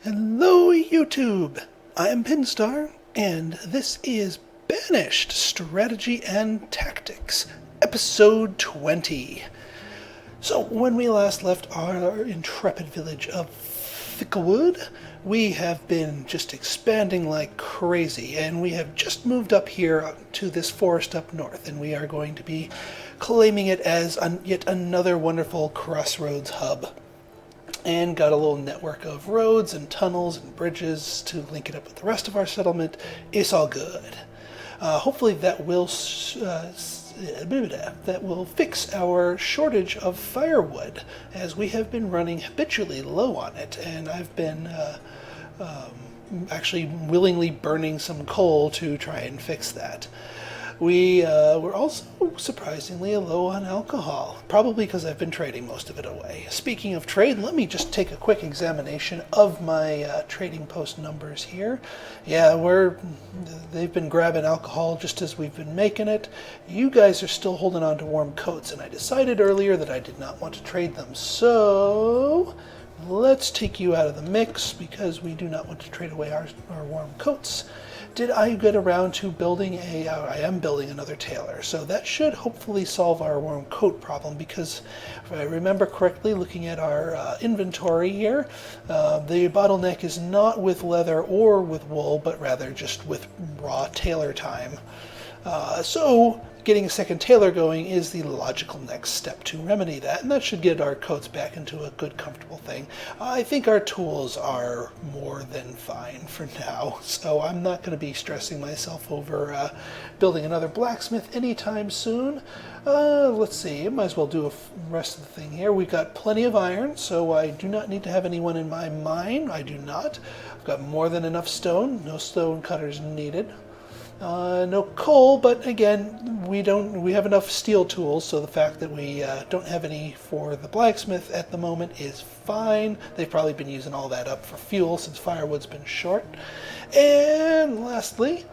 Hello YouTube! I am Pinstar, and this is Banished Strategy and Tactics, Episode 20. So, when we last left our intrepid village of Thicklewood, we have been just expanding like crazy, and we have just moved up here to this forest up north, and we are going to be claiming it as yet another wonderful crossroads hub. And got a little network of roads and tunnels and bridges to link it up with the rest of our settlement. It's all good. Hopefully that will fix our shortage of firewood, as we have been running habitually low on it, and I've been actually willingly burning some coal to try and fix that. We were also surprisingly low on alcohol, probably because I've been trading most of it away. Speaking of trade, let me just take a quick examination of my trading post numbers here. Yeah, they've been grabbing alcohol just as we've been making it. You guys are still holding on to warm coats, and I decided earlier that I did not want to trade them. So let's take you out of the mix because we do not want to trade away our warm coats. Did I get around to building I am building another tailor, so that should hopefully solve our warm coat problem, because if I remember correctly, looking at our inventory here, the bottleneck is not with leather or with wool, but rather just with raw tailor time. So getting a second tailor going is the logical next step to remedy that, and that should get our coats back into a good, comfortable thing. I think our tools are more than fine for now, so I'm not going to be stressing myself over building another blacksmith anytime soon. Let's see, might as well do the rest of the thing here. We've got plenty of iron, so I do not need to have anyone in my mine. I do not. I've got more than enough stone. No stone cutters needed. No coal, but again, we have enough steel tools, so the fact that we don't have any for the blacksmith at the moment is fine. They've probably been using all that up for fuel since firewood's been short. And lastly,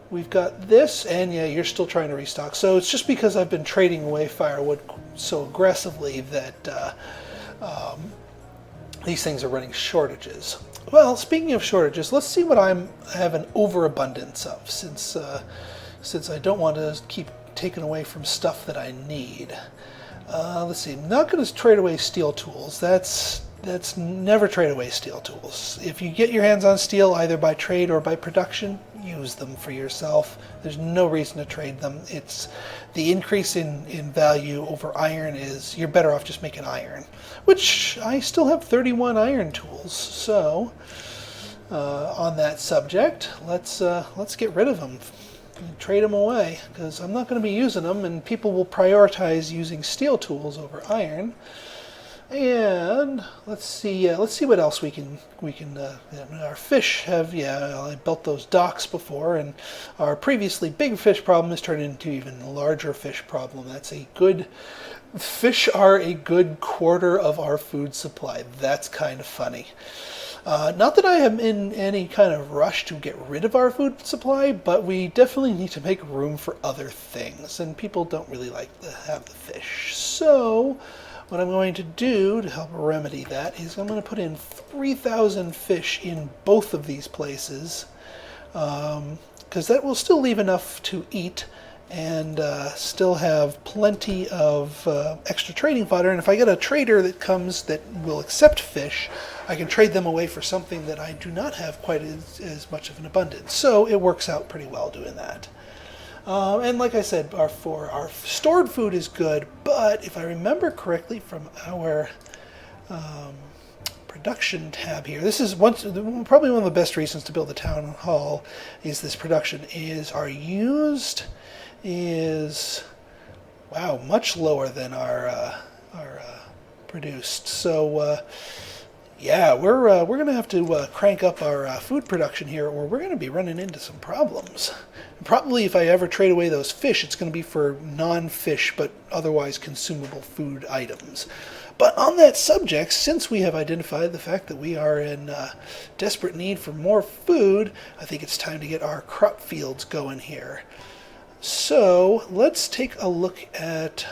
we've got this, and yeah, you're still trying to restock. So it's just because I've been trading away firewood so aggressively that these things are running shortages. Well, speaking of shortages, let's see what I have an overabundance of, since I don't want to keep taking away from stuff that I need. Let's see. I'm not going to trade away steel tools. That's never trade away steel tools. If you get your hands on steel, either by trade or by production, use them for yourself. There's no reason to trade them. It's the increase in value over iron is you're better off just making iron, which I still have 31 iron tools. So on that subject, let's get rid of them and trade them away, because I'm not going to be using them, and people will prioritize using steel tools over iron. And let's see what else we can. Our fish have, I built those docks before, and our previously big fish problem has turned into even a larger fish problem. Fish are a good quarter of our food supply. That's kind of funny. Not that I am in any kind of rush to get rid of our food supply, but we definitely need to make room for other things, and people don't really like to have the fish. So what I'm going to do to help remedy that is I'm going to put in 3,000 fish in both of these places, because that will still leave enough to eat and still have plenty of extra trading fodder. And if I get a trader that comes that will accept fish, I can trade them away for something that I do not have quite as much of an abundance. So it works out pretty well doing that. And like I said, our stored food is good, but if I remember correctly from our production tab here, this is probably one of the best reasons to build a town hall, is this production is our used is, wow, much lower than our produced. So yeah, we're going to have to crank up our food production here, or we're going to be running into some problems. Probably if I ever trade away those fish, it's going to be for non-fish but otherwise consumable food items. But on that subject, since we have identified the fact that we are in desperate need for more food, I think it's time to get our crop fields going here. So let's take a look at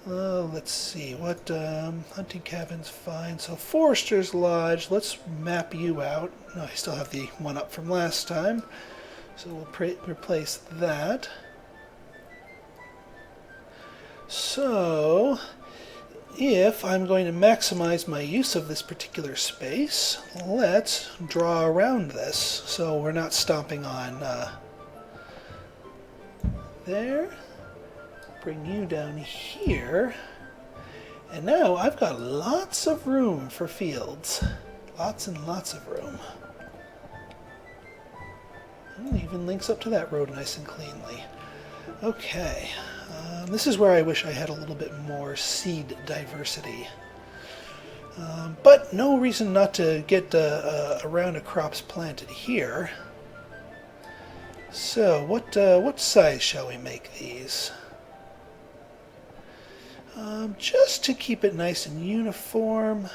Let's see, what hunting cabin's fine. So Forester's Lodge, let's map you out. No, I still have the one up from last time. So we'll replace that. So, if I'm going to maximize my use of this particular space, let's draw around this so we're not stomping on there. Bring you down here. And now I've got lots of room for fields. Lots and lots of room. And even links up to that road nice and cleanly. Okay. This is where I wish I had a little bit more seed diversity. But no reason not to get a round of crops planted here. So what size shall we make these? Just to keep it nice and uniform.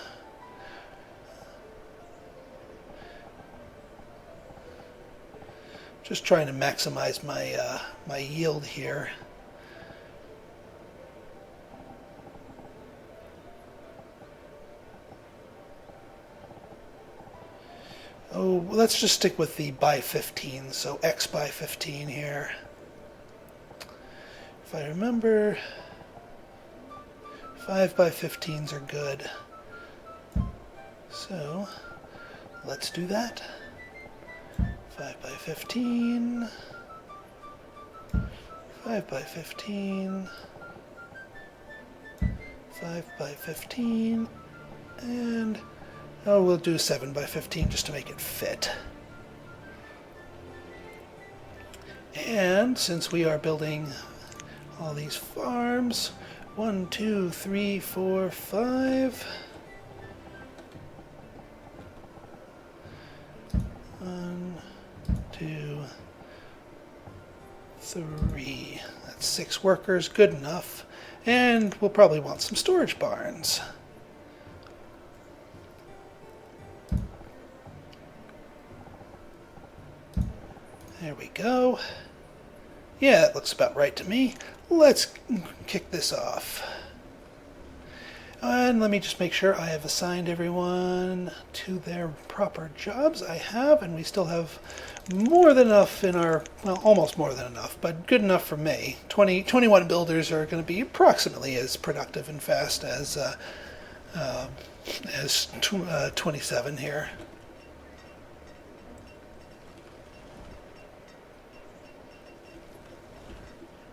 Just trying to maximize my my yield here. Oh, let's just stick with the by 15, so X by 15 here. If I remember, 5 by 15s are good. So, let's do that. 5 by 15, 5 by 15, 5 by 15, and oh, we'll do 7 by 15 just to make it fit. And since we are building all these farms, 1, 2, 3, 4, 5. 1, 2, 3. That's 6 workers, good enough. And we'll probably want some storage barns. There we go. Yeah, that looks about right to me. Let's kick this off. And let me just make sure I have assigned everyone to their proper jobs. I have, and we still have more than enough in our, well, almost more than enough, but good enough for me. 21 builders are going to be approximately as productive and fast as 27 here.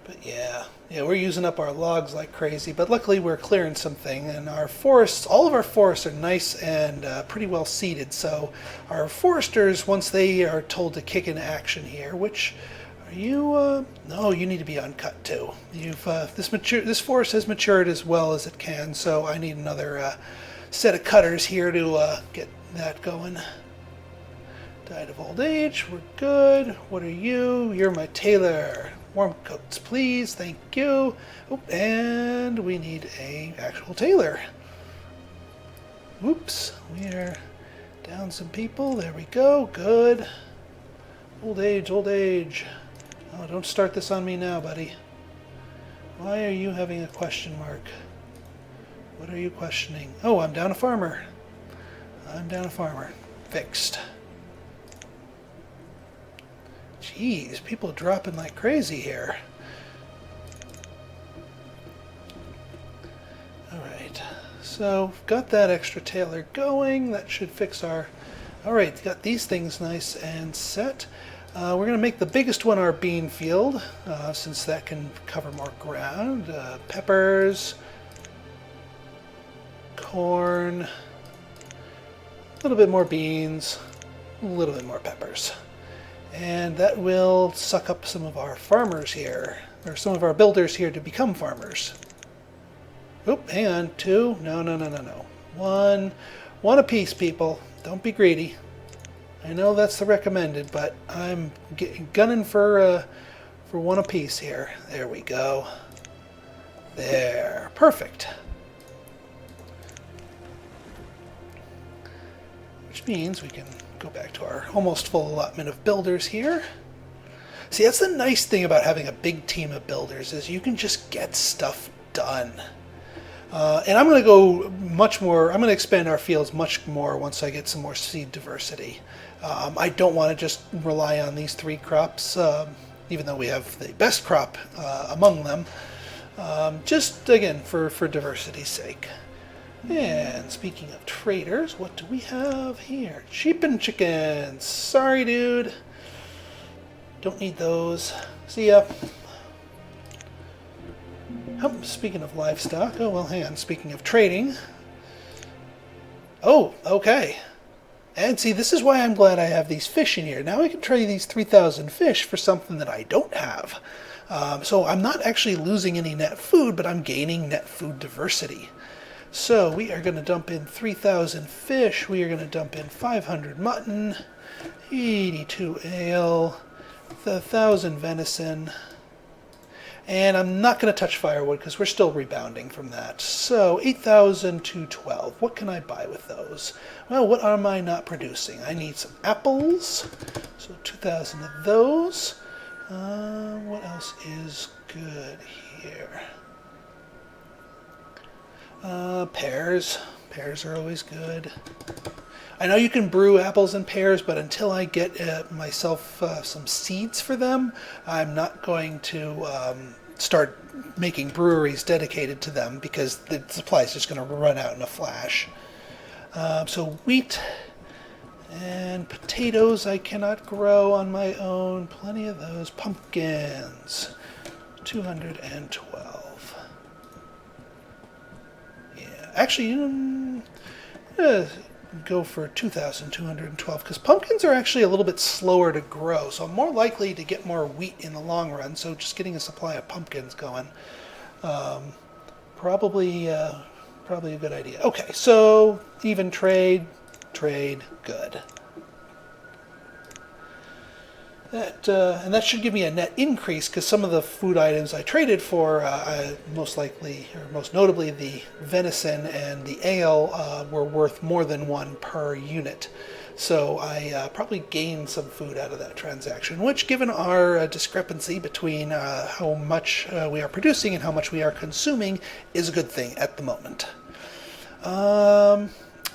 But yeah, we're using up our logs like crazy, but luckily we're clearing something, and our forests, all of our forests are nice and pretty well seeded, so our foresters, once they are told to kick into action here, which, are you, no, you need to be uncut too. You've, this forest has matured as well as it can, so I need another set of cutters here to get that going. Died of old age, we're good. What are you? You're my tailor. Warm coats, please. Thank you. Oh, and we need a actual tailor. Whoops, we are down some people. There we go. Good. Old age, old age. Oh, don't start this on me now, buddy. Why are you having a question mark? What are you questioning? Oh, I'm down a farmer. I'm down a farmer. Fixed. Jeez, people dropping like crazy here. Alright, so got that extra tailor going. That should fix our... Alright, got these things nice and set. We're going to make the biggest one our bean field, since that can cover more ground. Peppers, corn, a little bit more beans, a little bit more peppers. And that will suck up some of our farmers here, or some of our builders here to become farmers. Oop, hang on, 2, no. 1 apiece, people. Don't be greedy. I know that's the recommended, but I'm gunning for 1 apiece here. There we go. There, perfect. Which means we can go back to our almost full allotment of builders here. See, that's the nice thing about having a big team of builders, is you can just get stuff done. And I'm going to go much more, I'm going to expand our fields much more once I get some more seed diversity. I don't want to just rely on these 3 crops, even though we have the best crop among them, just again for diversity's sake. And speaking of traders, what do we have here? Sheep and chickens. Sorry, dude. Don't need those. See ya. Oh, speaking of livestock, oh well, hang on. Speaking of trading. Oh, okay. And see, this is why I'm glad I have these fish in here. Now I can trade these 3,000 fish for something that I don't have. So I'm not actually losing any net food, but I'm gaining net food diversity. So we are going to dump in 3,000 fish. We are going to dump in 500 mutton, 82 ale, 1,000 venison. And I'm not going to touch firewood because we're still rebounding from that. So 8,212. What can I buy with those? Well, what am I not producing? I need some apples. So 2,000 of those. What else is good here? Pears. Pears are always good. I know you can brew apples and pears, but until I get myself some seeds for them, I'm not going to start making breweries dedicated to them because the supply is just going to run out in a flash. So wheat and potatoes I cannot grow on my own. Plenty of those. Pumpkins. 212. Yeah, actually, go for 2,212 because pumpkins are actually a little bit slower to grow, so I'm more likely to get more wheat in the long run. So just getting a supply of pumpkins going, probably a good idea. Okay, so even trade, good. And that should give me a net increase because some of the food items I traded for, most notably the venison and the ale, were worth more than 1 per unit. So I probably gained some food out of that transaction, which, given our discrepancy between how much we are producing and how much we are consuming, is a good thing at the moment.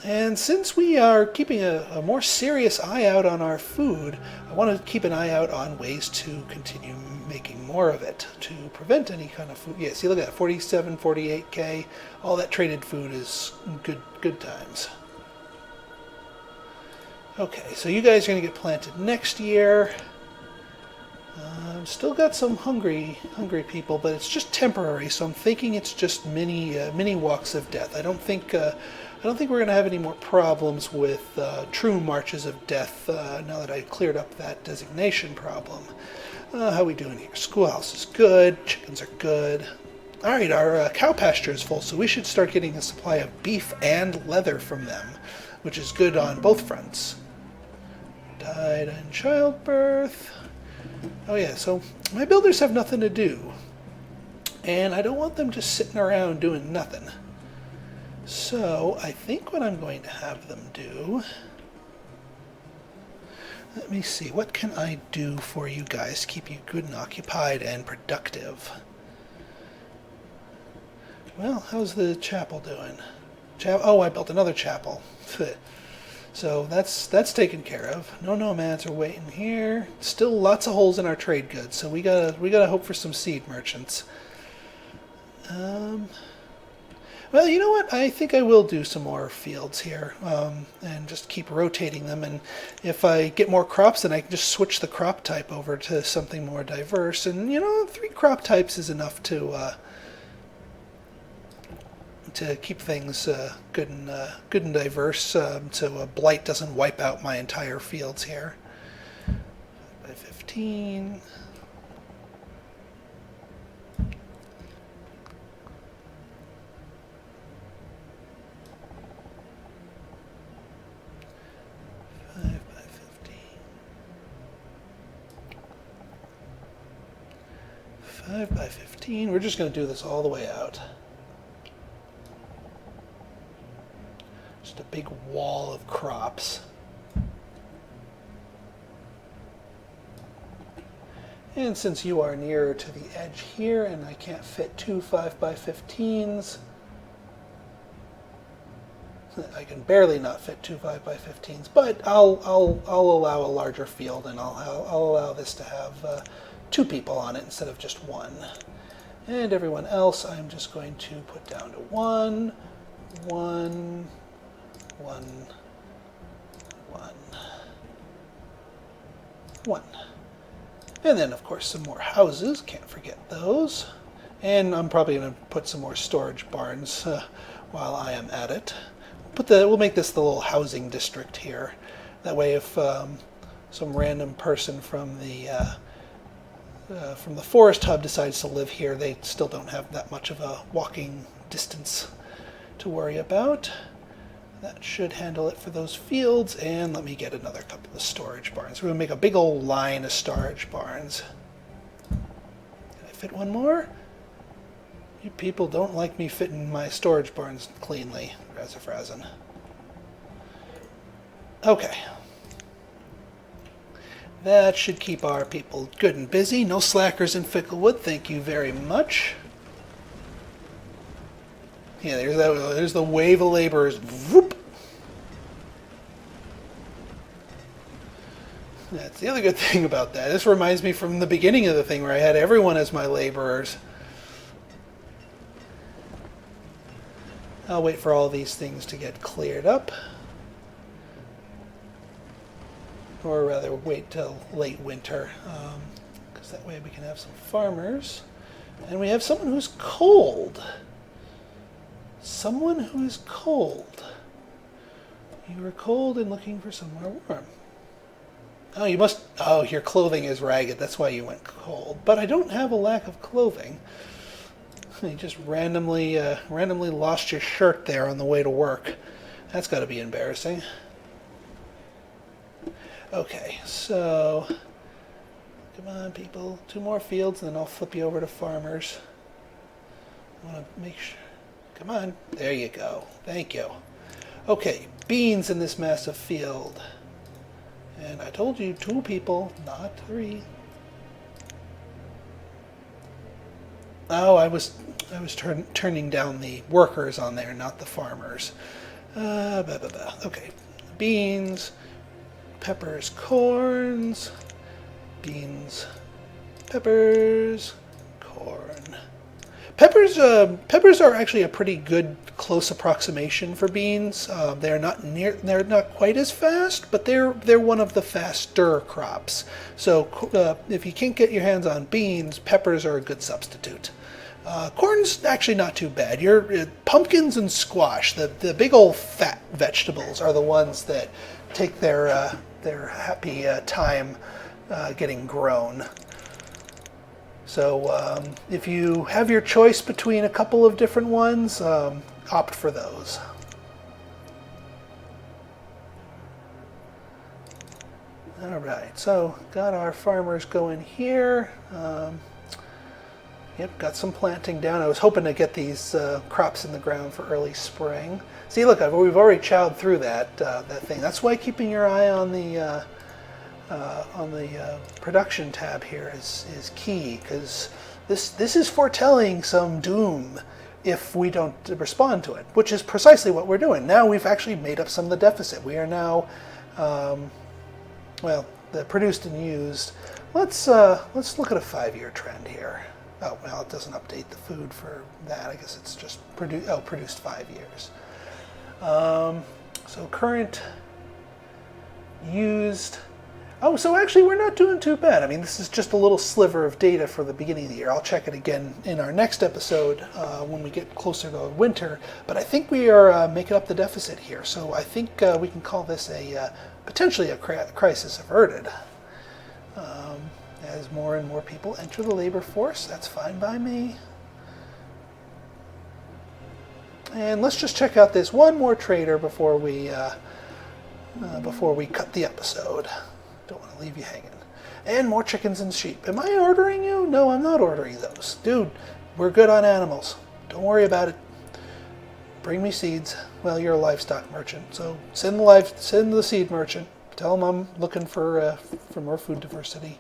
And since we are keeping a more serious eye out on our food, I want to keep an eye out on ways to continue making more of it to prevent any kind of food. Yeah, see, look at that, 47, 48K. All that traded food is good times. Okay, so you guys are going to get planted next year. Still got some hungry people, but it's just temporary. So I'm thinking it's just mini walks of death. I don't think we're going to have any more problems with true marches of death now that I cleared up that designation problem. How we doing here? Schoolhouse is good. Chickens are good. All right, our cow pasture is full, so we should start getting a supply of beef and leather from them, which is good on both fronts. Died in childbirth. Oh yeah, so my builders have nothing to do, and I don't want them just sitting around doing nothing. So I think what I'm going to have them do, let me see, what can I do for you guys to keep you good and occupied and productive? Well, how's the chapel doing? Oh, I built another chapel. So that's taken care of. No nomads are waiting here. Still lots of holes in our trade goods, so we gotta hope for some seed merchants. Well, you know what? I think I will do some more fields here, and just keep rotating them. And if I get more crops, then I can just switch the crop type over to something more diverse. And 3 crop types is enough to keep things good and diverse, so blight doesn't wipe out my entire fields here. By 15. Five by 15. We're just going to do this all the way out. Just a big wall of crops. And since you are nearer to the edge here and I can't fit 2 5 by 15s, I can barely not fit two 5x15s, but I'll allow a larger field, and I'll allow this to have 2 people on it instead of just 1. And everyone else I'm just going to put down to 1, 1, 1, 1, 1. And then, of course, some more houses. Can't forget those. And I'm probably going to put some more storage barns while I am at it. We'll make this the little housing district here. That way, if some random person from the forest hub decides to live here, they still don't have that much of a walking distance to worry about. That should handle it for those fields. And let me get another couple of storage barns. We're going to make a big old line of storage barns. Can I fit one more? You people don't like me fitting my storage barns cleanly, Razafrazin. Okay. That should keep our people good and busy. No slackers in Ficklewood, thank you very much. Yeah, there's the wave of laborers. Whoop. That's the other good thing about that. This reminds me from the beginning of the thing where I had everyone as my laborers. I'll wait for all these things to get cleared up. Or rather, wait till late winter. Because that way we can have some farmers. And we have someone who's cold. Someone who is cold. You are cold and looking for somewhere warm. Oh, you must... Oh, your clothing is ragged. That's why you went cold. But I don't have a lack of clothing. You just randomly lost your shirt there on the way to work. That's got to be embarrassing. Okay, so... Come on, people. 2 more fields, and then I'll flip you over to farmers. I want to make sure... Come on. There you go. Thank you. Okay, beans in this massive field. And I told you 2 people, not 3. Oh, I was turning down the workers on there, not the farmers. Okay, beans, peppers, corns, beans, peppers, corn. Peppers are actually a pretty good close approximation for beans. They're not quite as fast, but they're one of the faster crops. So if you can't get your hands on beans, peppers are a good substitute. Corn's actually not too bad. Your pumpkins and squash, the big old fat vegetables, are the ones that take their happy time getting grown. So if you have your choice between a couple of different ones, opt for those. All right, so got our farmers going here. Yep, got some planting down. I was hoping to get these crops in the ground for early spring. See, look, we've already chowed through that thing. That's why keeping your eye on the production tab here is key, because this is foretelling some doom if we don't respond to it, which is precisely what we're doing. Now we've actually made up some of the deficit. We are now, well, the produced and used. Let's look at a 5-year trend here. Oh, well, it doesn't update the food for that. I guess it's just produced 5 years. So current used. Oh, so actually we're not doing too bad. I mean, this is just a little sliver of data for the beginning of the year. I'll check it again in our next episode when we get closer to winter. But I think we are making up the deficit here. So I think we can call this potentially a crisis averted. As more and more people enter the labor force, that's fine by me. And let's just check out this one more trader before we cut the episode. Don't want to leave you hanging. And more chickens and sheep. Am I ordering you? No, I'm not ordering those. Dude, we're good on animals. Don't worry about it. Bring me seeds. Well, you're a livestock merchant, so send the seed merchant. Tell him I'm looking for more food diversity.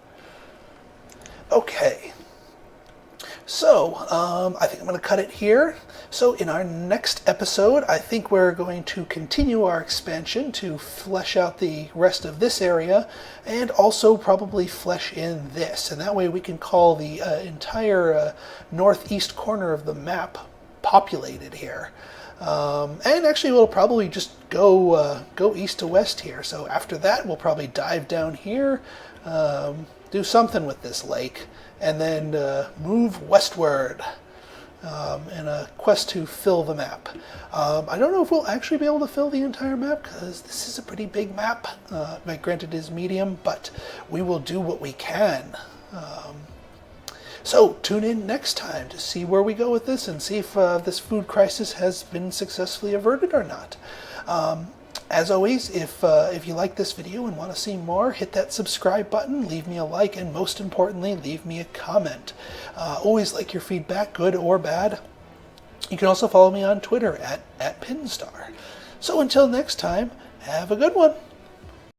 Okay. So, I think I'm going to cut it here. So in our next episode, I think we're going to continue our expansion to flesh out the rest of this area, and also probably flesh in this. And that way we can call the entire northeast corner of the map populated here. And actually we'll probably just go east to west here. So after that, we'll probably dive down here, do something with this lake, and then move westward in a quest to fill the map. I don't know if we'll actually be able to fill the entire map, because this is a pretty big map. Granted, it is medium, but we will do what we can. So tune in next time to see where we go with this, and see if this food crisis has been successfully averted or not. As always, if you like this video and want to see more, hit that subscribe button, leave me a like, and most importantly, leave me a comment. Always like your feedback, good or bad. You can also follow me on Twitter at Pinstar. So until next time, have a good one.